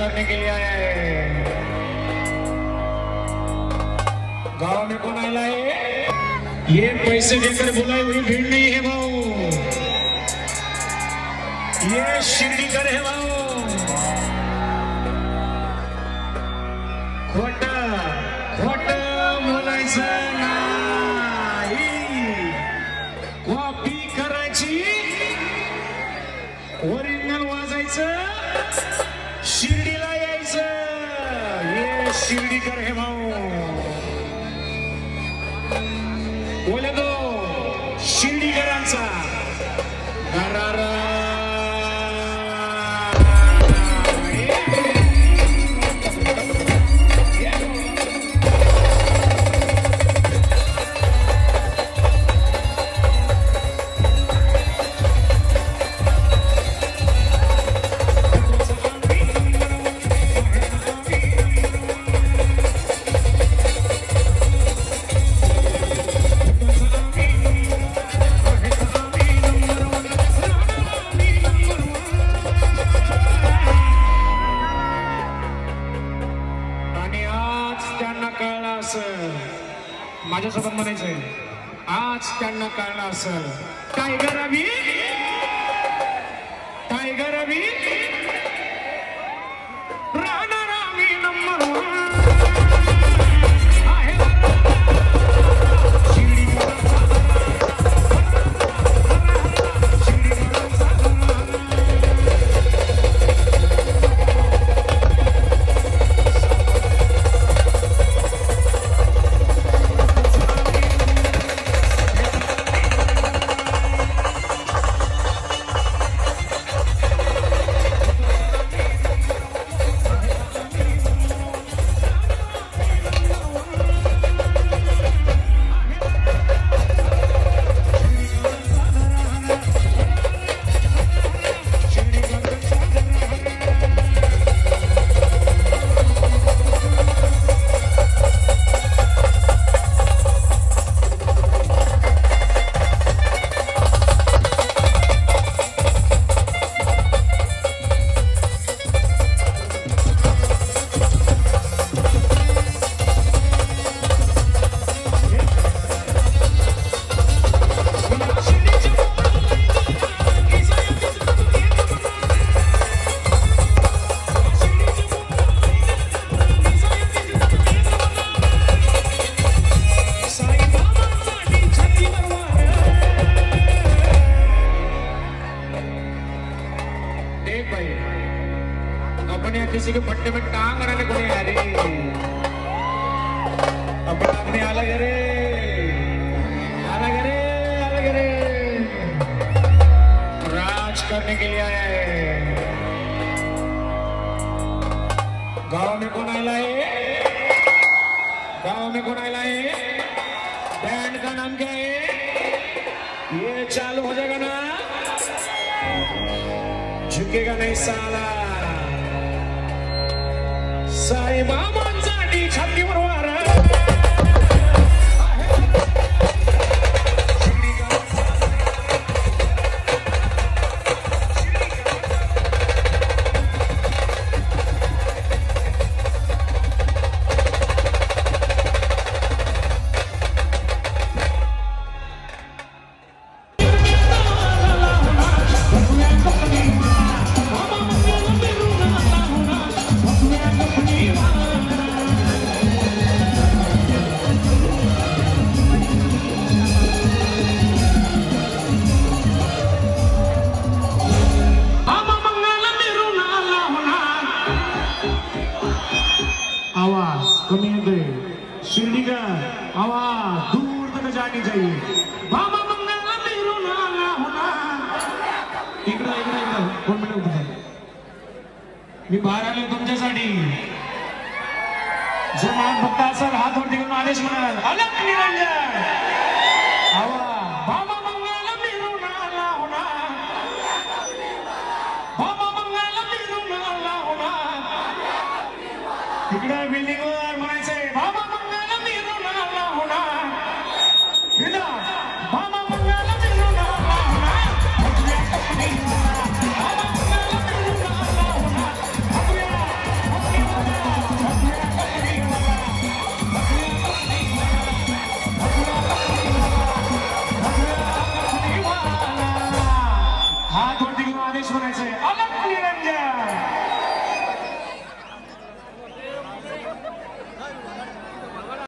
करने के लिए आया है। गांव में कौन आया है? ये पैसे देकर बुलाई हुई भीड़ नहीं है भाऊ, ये शिर्डीकर है भाऊ। खोट खोट बोलायचं नाही, कॉपी करायची, ओरिजिनल वाजायचं, शिर्डीला यायचं। ये शिर्डीकर है भाऊ, बोले तो शिर्डीकरांचा दरारा। माझ्यासोबत म्हणायचंय, आज त्यांना कळलं असेल टायगर अभी, टायगर अभी राहणार आम्ही नंबर वन। अपने किसी के पट्टे में टांग अड़ाने को नहीं आ रही, अपने अलग रे, अलग रे, अलग रे, राज करने के लिए आया है। गांव में कौन आया है? गांव में कौन आया है? बैंड का नाम क्या है? ये चालू हो जाएगा ना, झुकेगा नहीं साला। साई बाबांसाठी छातीवर वार, आवाज कमी येते, शिर्डीकर आवाज दूर तक जानी चाहिए। बाबा मंगला मिरून आला होना, इकडं इकडं इकडं कोण मिळून उभं, मी बाहेर आलो तुमच्यासाठी। जो मान भक्त असेल हात वरती करून आदेश म्हणाल, अलग निरंजन आवाज। बाबा मंगला मिरून आला होना, बाबा मंगला मिरून आला होना, इकडं बिल्डिंग